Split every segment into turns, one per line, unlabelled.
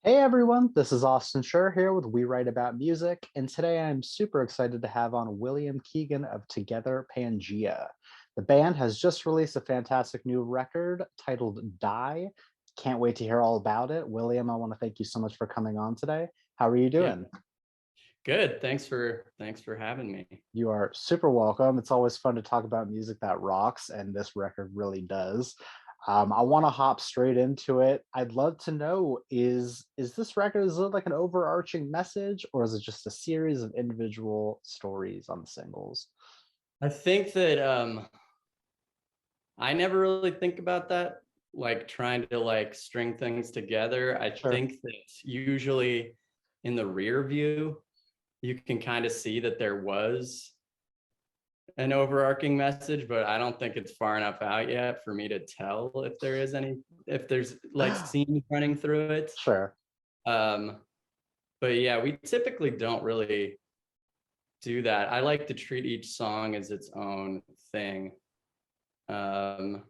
Hey everyone, this is Austin Schur here with We Write About Music, and today I'm super excited to have on William Keegan of Together Pangea. The band has just released a fantastic new record titled Die. Can't wait to hear all about it. William, I want to thank you so much for coming on today. How are you
Yeah,
doing?
good. Thanks for having me.
You are super welcome. It's always fun to talk about music that rocks, and this record really does. I want to hop straight into it. I'd love to know is this record, is it like an overarching message, or is it just a series of individual stories on the singles?
I think that I never really think about that, like trying to like string things together. I
Sure.
think that usually in the rear view, you can kind of see that there was an overarching message, but I don't think it's far enough out yet for me to tell if there's like scenes running through it.
Sure.
Um, but yeah, we typically don't really do that. I like to treat each song as its own thing. Um,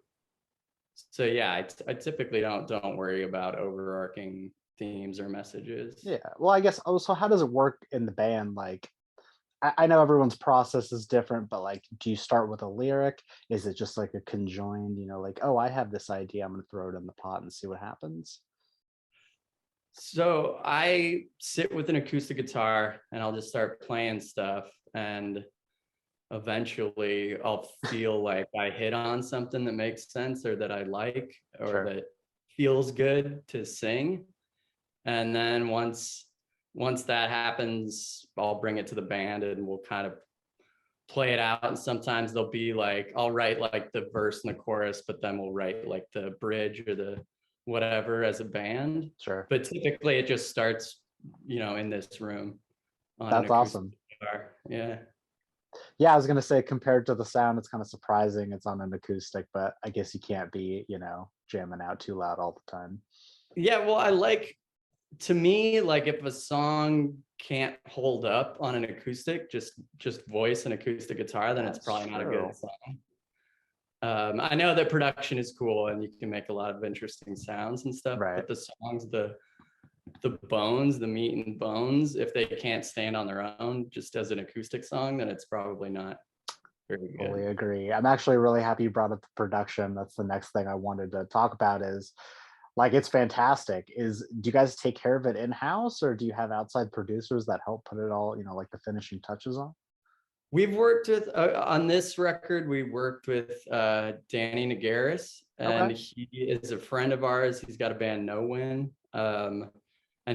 so yeah, I typically don't worry about overarching themes or messages.
Yeah. Well, I guess also, how does it work in the band? Like, I know everyone's process is different, but like, do you start with a lyric? Is it just like a conjoined, like, oh, I have this idea, I'm gonna throw it in the pot and see what happens?
So I sit with an acoustic guitar and I'll just start playing stuff, and eventually I'll feel like I hit on something that makes sense or that I like or
Sure.
that feels good to sing. And then once that happens, I'll bring it to the band and we'll kind of play it out. And sometimes they'll be like, I'll write like the verse and the chorus, but then we'll write like the bridge or the whatever as a band.
Sure.
But typically it just starts, in this room on an
That's
acoustic
awesome.
guitar. Yeah.
Yeah, I was gonna say, compared to the sound, it's kind of surprising it's on an acoustic, but I guess you can't be, jamming out too loud all the time.
Yeah. Well, to me, like if a song can't hold up on an acoustic, just voice and acoustic guitar, then it's
That's
probably not a good
true.
song. I know that production is cool and you can make a lot of interesting sounds and stuff,
Right.
but the songs, the bones, the meat and bones, if they can't stand on their own just as an acoustic song, then it's probably not very
Fully
good.
agree. I'm actually really happy you brought up the production. That's the next thing I wanted to talk about is like it's fantastic. Do you guys take care of it in-house, or do you have outside producers that help put it all, like the finishing touches on?
We've worked with on this record. We worked with Danny Nagaris,
Okay.
and he is a friend of ours. He's got a band, No Win, and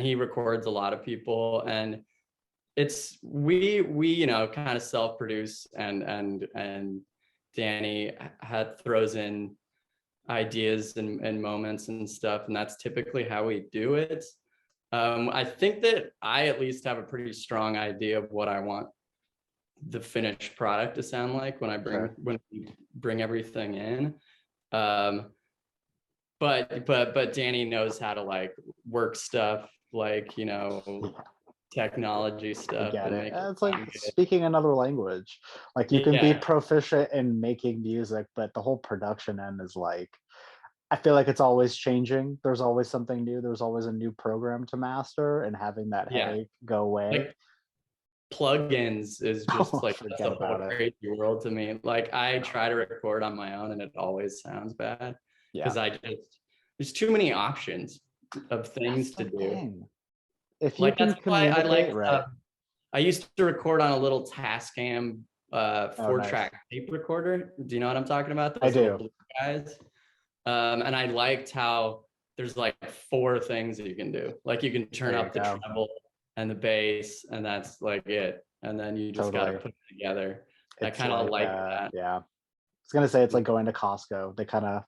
he records a lot of people. And it's we kind of self-produce, and Danny throws in ideas and moments and stuff, and that's typically how we do it. I think that I at least have a pretty strong idea of what I want the finished product to sound like
Sure.
when we bring everything in. Um, but Danny knows how to like work stuff like technology
I
stuff
get
and
it.
make it
It's like
sound good.
speaking another language. Like you can be
Yeah,
proficient in making music, but the whole production end is like, I feel like it's always changing. There's always something new. There's always a new program to master, and having that
yeah.
headache go away.
Like plugins is just
Oh,
like that's
forget
a whole
about it.
crazy world to me. Like I try to record on my own and it always sounds bad
Yeah,
because I just there's too many options of
that's
things to
the
do.
thing. If you
Like
can
that's why I
communicate,
like
right?
I used to record on a little Tascam
Oh,
four
nice.
track tape recorder. Do you know what I'm talking about?
I
Those little
do.
blue guys. And I liked how there's like four things that you can do. Like you can turn
There you
up the
go.
treble and the bass, and that's like it. And then you just got to
Totally.
put it together. I
It's
kind of
like,
like that.
yeah. I was gonna say it's like going to Costco. They kind of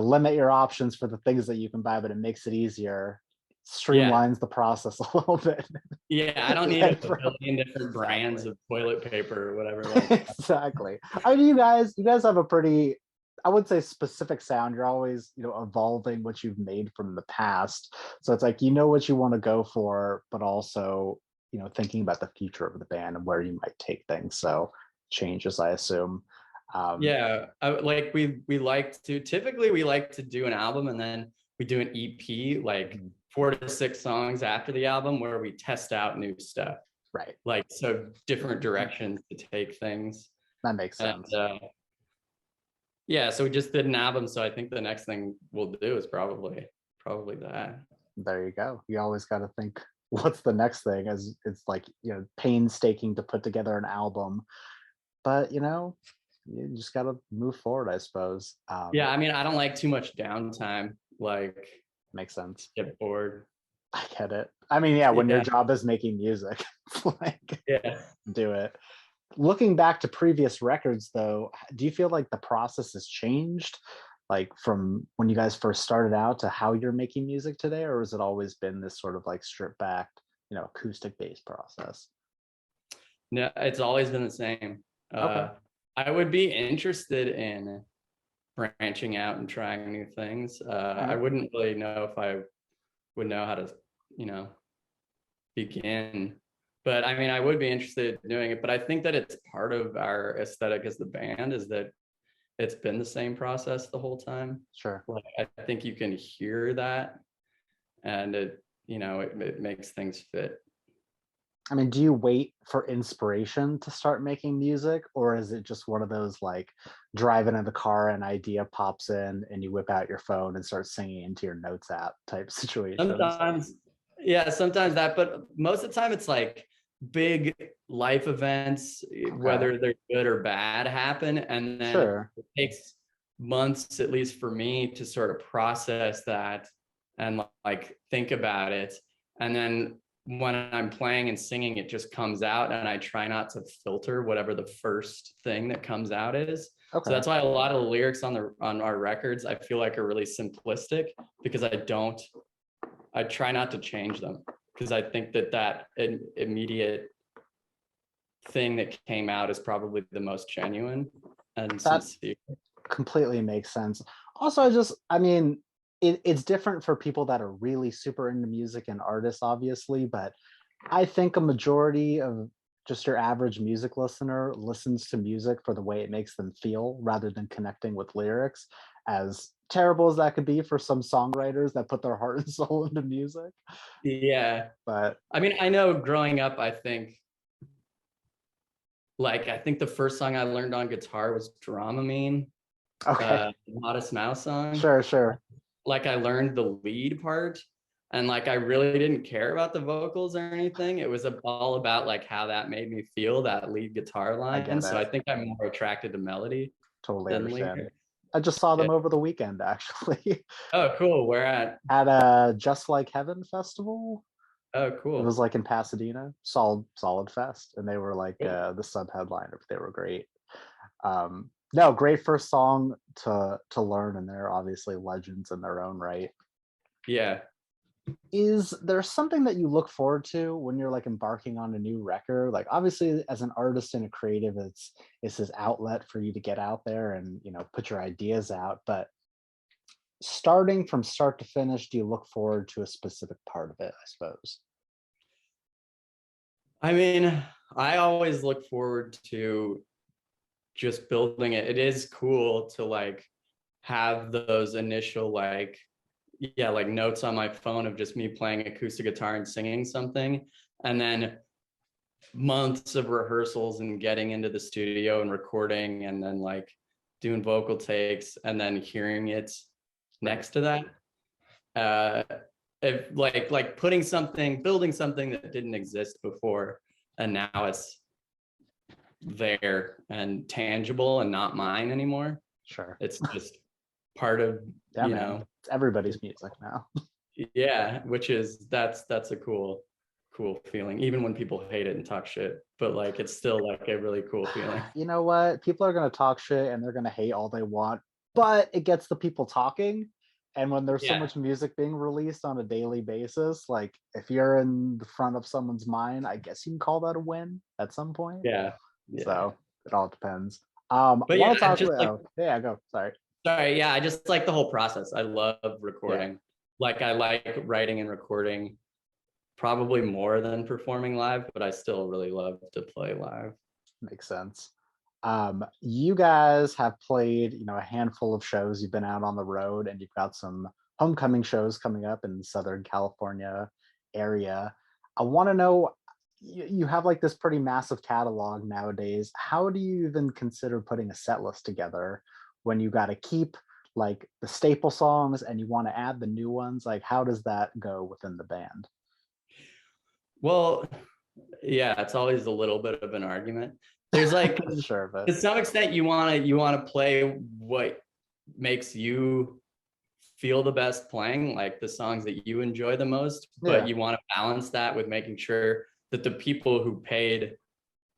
limit your options for the things that you can buy, but it makes it easier,
Yeah.
streamlines the process a little bit.
Yeah. I don't need
Like,
a billion different brands
exactly.
of toilet paper or whatever. Like,
Exactly. I mean, you guys have a pretty, I would say, specific sound. You're always, evolving what you've made from the past. So it's like what you want to go for, but also, thinking about the future of the band and where you might take things. So changes, I assume. Um,
yeah, we like to typically we like to do an album and then we do an EP like 4 to 6 songs after the album where we test out new stuff,
Right.
like so different directions to take things.
That makes
And
sense.
yeah, so we just did an album. So I think the next thing we'll do is probably that.
There you go. You always got to think what's the next thing, as it's like, painstaking to put together an album, but you just got to move forward, I suppose.
Yeah, I mean, I don't like too much downtime. Like,
Makes sense.
get bored.
I get it. I mean, yeah, when your
Yeah,
job is making music, it's like,
yeah.
do it. Looking back to previous records, though, do you feel like the process has changed, like from when you guys first started out to how you're making music today, or has it always been this sort of like stripped back, acoustic based process?
No, it's always been the same.
Okay.
I would be interested in branching out and trying new things.
All
I
right.
wouldn't really know if I would know how to, you know, begin. But I mean, I would be interested in doing it. But I think that it's part of our aesthetic as the band is that it's been the same process the whole time.
Sure.
Like I think you can hear that, and it makes things fit.
I mean, do you wait for inspiration to start making music, or is it just one of those like driving in the car, an idea pops in and you whip out your phone and start singing into your notes app type situations?
Sometimes, yeah, sometimes that, but most of the time it's like big life events,
Okay.
whether they're good or bad, happen. And then
Sure.
it takes months, at least for me, to sort of process that and like think about it. And then when I'm playing and singing, it just comes out, and I try not to filter whatever the first thing that comes out is. So
Okay.
that's why a lot of the lyrics on our records I feel like are really simplistic, because I try not to change them, because I think that immediate thing that came out is probably the most genuine and
That
sincere.
completely makes sense. Also, I mean, it's different for people that are really super into music and artists, obviously, but I think a majority of just your average music listener listens to music for the way it makes them feel rather than connecting with lyrics. As terrible as that could be for some songwriters that put their heart and soul into music.
Yeah.
But
I mean, I know growing up, I think the first song I learned on guitar was Dramamine,
okay,
Modest Mouse song.
sure, sure.
Like I learned the lead part, and like I really didn't care about the vocals or anything. It was all about like how that made me feel, that lead guitar
I
line.
get
So
it.
I think I'm more attracted to melody
Totally
than
understand.
lyrics.
I just saw
Yeah.
them over the weekend, actually,
Oh, cool. Where at?
at a Just Like Heaven festival.
Oh,
It was
cool.
like in Pasadena, solid fest, and they were like
Cool.
the sub headliner. They were great. No, great first song to learn, and they're obviously legends in their own right.
Yeah.
Is there something that you look forward to when you're like embarking on a new record? Like obviously as an artist and a creative, it's this outlet for you to get out there and put your ideas out. But starting from start to finish, do you look forward to a specific part of it, I suppose?
I mean, I always look forward to just building it. It is cool to like have those initial like notes on my phone of just me playing acoustic guitar and singing something, and then months of rehearsals and getting into the studio and recording, and then like doing vocal takes and then hearing it
Right.
next to that. If like building something that didn't exist before, and now it's there and tangible and not mine anymore.
Sure.
It's just part of,
Yeah, man. It's everybody's music now.
yeah, which is that's a cool feeling, even when people hate it and talk shit, but like it's still like a really cool feeling.
You know what? People are going to talk shit and they're going to hate all they want, but it gets the people talking. And when there's so
Yeah,
much music being released on a daily basis, like if you're in the front of someone's mind, I guess you can call that a win at some point.
yeah, yeah.
So it all depends.
But yeah,
Want to
I
talk
just
about,
like,
oh, yeah, go. Sorry.
sorry, yeah, I just like the whole process. I love
Yeah,
recording. Like I like writing and recording probably more than performing live, but I still really love to play live.
makes sense. You guys have played, a handful of shows. You've been out on the road and you've got some homecoming shows coming up in Southern California area. I want to know, you have like this pretty massive catalog nowadays. How do you even consider putting a set list together when you got to keep like the staple songs and you want to add the new ones? Like, how does that go within the band?
Well, yeah, it's always a little bit of an argument. There's like,
Sure, but
to some extent, you want to play what makes you feel the best playing, like the songs that you enjoy the most, but
yeah,
you want to balance that with making sure that the people who paid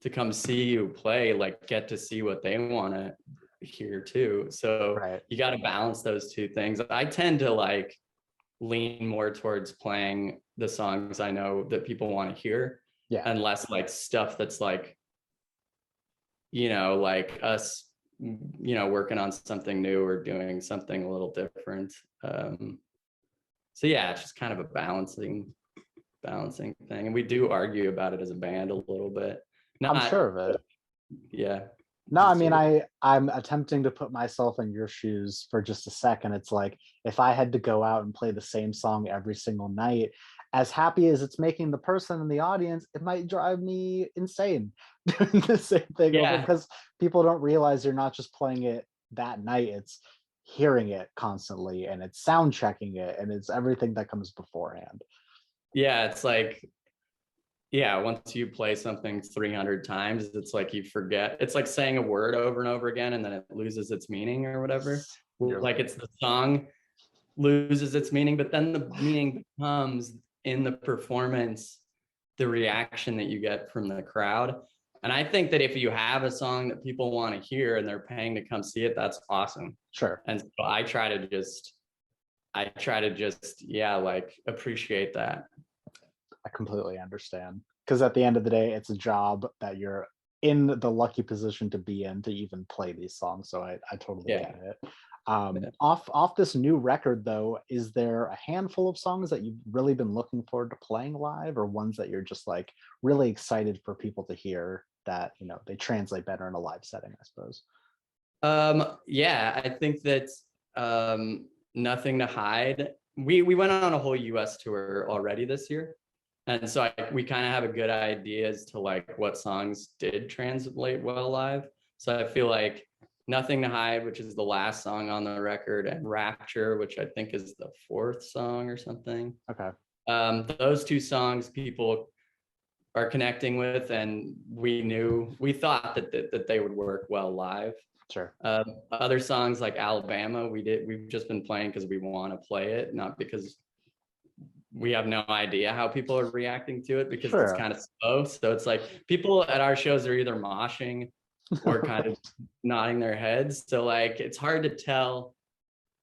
to come see you play like get to see what they want to hear too. So
right.
you got to balance those two things. I tend to like lean more towards playing the songs I know that people want to hear,
Yeah,
and less like stuff that's like, like us, working on something new or doing something a little different. So yeah, it's just kind of a balancing thing. And we do argue about it as a band a little bit.
I'm
Not,
sure of it.
yeah.
No, I mean,
Sort of,
I'm attempting to put myself in your shoes for just a second. It's like if I had to go out and play the same song every single night, as happy as it's making the person in the audience, it might drive me insane doing the same thing over,
yeah.
because people don't realize you're not just playing it that night, it's hearing it constantly and it's sound checking it and it's everything that comes beforehand.
Yeah. It's like, yeah, once you play something 300 times, it's like you forget. It's like saying a word over and over again and then it loses its meaning or whatever.
You're
Like it's the song loses its meaning, but then the meaning becomes in the performance, the reaction that you get from the crowd. And I think that if you have a song that people want to hear and they're paying to come see it, that's awesome.
sure.
And so I try to just, yeah, like appreciate that.
I completely understand. Because at the end of the day, it's a job that you're in the lucky position to be in to even play these songs. So I totally
Yeah.
get it.
Yeah.
Off this new record though, is there a handful of songs that you've really been looking forward to playing live, or ones that you're just like really excited for people to hear that, they translate better in a live setting, I suppose?
Yeah, I think that Nothing to Hide. We went on a whole US tour already this year. And so we kind of have a good idea as to like what songs did translate well live. So I feel like Nothing to Hide, which is the last song on the record, and Rapture, which I think is the fourth song or something.
Okay.
Those two songs people are connecting with, and we thought that they would work well live.
Sure.
Other songs like Alabama, we've just been playing because we want to play it, not because we have no idea how people are reacting to it, because it's
Sure.
kind of slow. So it's like people at our shows are either moshing or kind of nodding their heads. So like it's hard to tell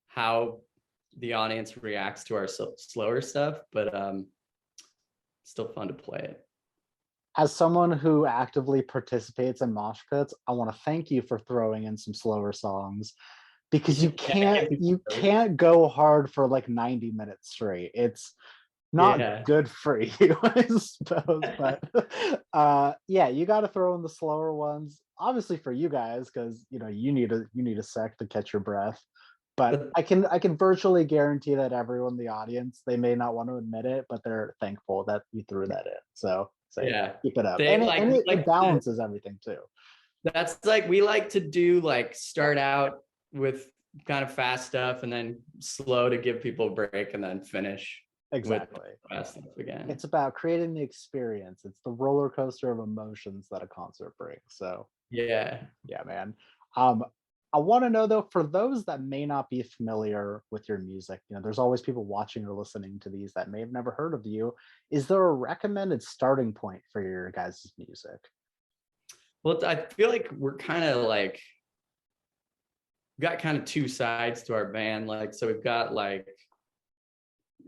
how the audience reacts to our slower stuff, but still fun to play it.
As someone who actively participates in mosh pits, I want to thank you for throwing in some slower songs, because you can't
Yeah,
you can't go hard for like 90 minutes straight. It's not
yeah,
good for you, I suppose. But yeah, you got to throw in the slower ones, obviously for you guys, because you need a sec to catch your breath. But
but
I can virtually guarantee that everyone in the audience, they may not want to admit it, but they're thankful that you threw that in. So say,
yeah,
keep it up,
they
and it,
like
and
we
it,
like
it balances everything too.
that's like we like to do, like start out with kind of fast stuff and then slow to give people a break and then finish with
Exactly.
fast stuff again.
It's about creating the experience. It's the roller coaster of emotions that a concert brings. So
Yeah.
yeah, man. Um, I want to know though, for those that may not be familiar with your music, there's always people watching or listening to these that may have never heard of you. Is there a recommended starting point for your guys' music?
Well, I feel like we're kind of like got kind of two sides to our band. Like, so we've got like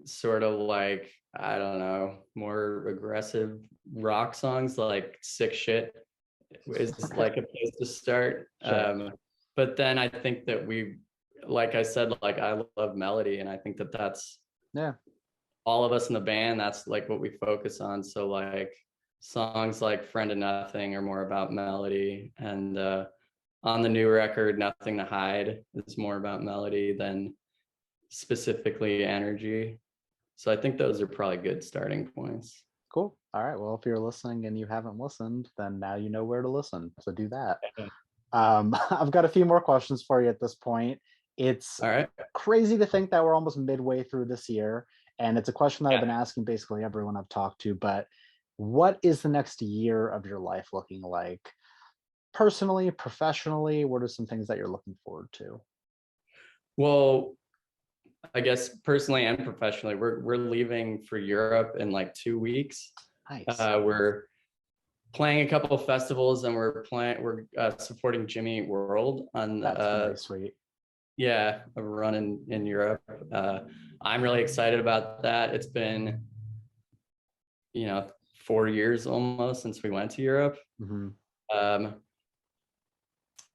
sort of like, I don't know, more aggressive rock songs, like Sick Shit is
Okay,
like a place to start.
sure.
But then I think that like I said, like I love melody, and I think that that's
Yeah,
all of us in the band. That's like what we focus on. So like songs like Friend of Nothing are more about melody, and on the new record, Nothing to Hide is more about melody than specifically energy. So I think those are probably good starting points.
Cool. All right. Well, if you're listening and you haven't listened, then now you know where to listen. So do that. I've got a few more questions for you at this point. It's
All right.
crazy to think that we're almost midway through this year. And it's a question that I've
Yeah.
been asking basically everyone I've talked to. But what is the next year of your life looking like? Personally, professionally, what are some things that you're looking forward to?
Well, I guess personally and professionally, we're leaving for Europe in like 2 weeks.
Nice.
We're playing a couple of festivals, and we're supporting Jimmy Eat World on
That's very sweet.
yeah, a run in Europe. I'm really excited about that. It's been 4 years almost since we went to Europe.
Mm-hmm.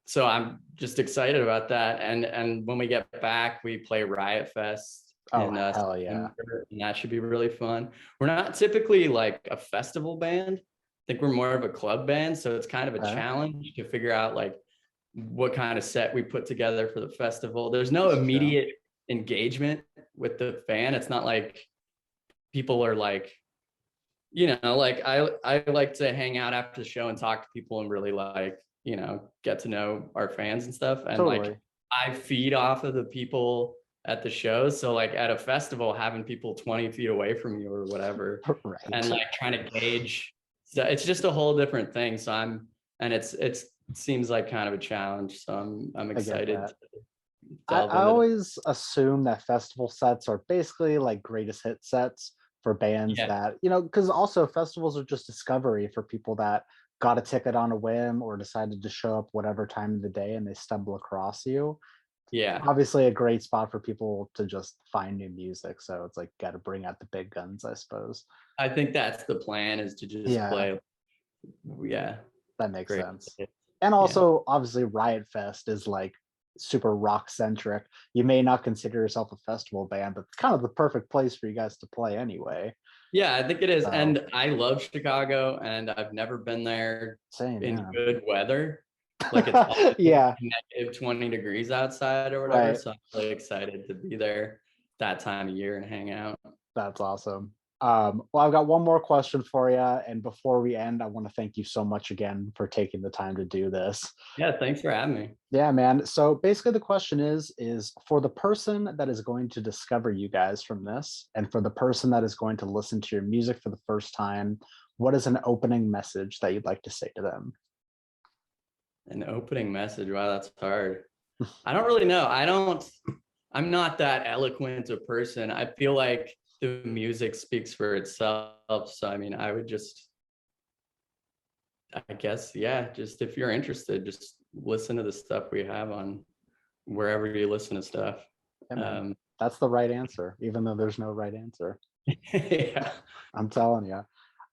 So I'm just excited about that. And when we get back, we play Riot Fest in
Hell yeah.
September, and that should be really fun. We're not typically like a festival band. I think we're more of a club band, so it's kind of a challenge to figure out like what kind of set we put together for the festival. There's no immediate engagement with the fan. It's not like people are like, like I like to hang out after the show and talk to people and really like, get to know our fans and stuff. And like I feed off of the people at the shows. So like at a festival, having people 20 feet away from you or whatever, and like trying to gauge, so it's just a whole different thing. So it seems like kind of a challenge. So I'm excited.
I always assume that festival sets are basically like greatest hit sets for bands that, because also festivals are just discovery for people that got a ticket on a whim or decided to show up whatever time of the day and they stumble across you.
Yeah.
Obviously a great spot for people to just find new music. So it's like got to bring out the big guns, I suppose.
I think that's the plan, is to just play. Yeah.
That makes sense. And also obviously Riot Fest is like super rock centric. You may not consider yourself a festival band, but it's kind of the perfect place for you guys to play anyway.
Yeah, I think it is. And I love Chicago, and I've never been there in good weather. Like it's negative 20 degrees outside or whatever. So I'm really excited to be there that time of year and hang out.
That's awesome. Well, I've got one more question for you. And before we end, I want to thank you so much again for taking the time to do this.
Yeah, thanks for having me.
Yeah, man. So basically the question is for the person that is going to discover you guys from this, and for the person that is going to listen to your music for the first time, what is an opening message that you'd like to say to them?
An opening message? Wow, that's hard. I don't really know. I'm not that eloquent a person. I feel like the music speaks for itself. So, I mean, I guess, just if you're interested, just listen to the stuff we have on wherever you listen to stuff.
That's the right answer, even though there's no right answer.
Yeah.
I'm telling you.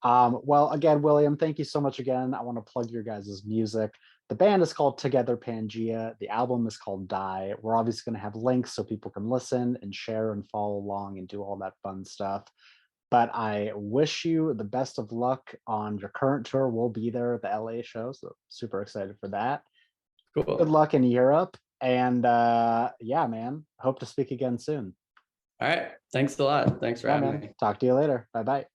Well, again, William, thank you so much again. I want to plug your guys' music. The band is called Together Pangea. The album is called Die. We're obviously going to have links so people can listen and share and follow along and do all that fun stuff. But I wish you the best of luck on your current tour. We'll be there at the LA show, so super excited for that.
Cool.
Good luck in Europe. And yeah, man, hope to speak again soon.
All right. Thanks a lot. Thanks for having me.
Talk to you later. Bye-bye.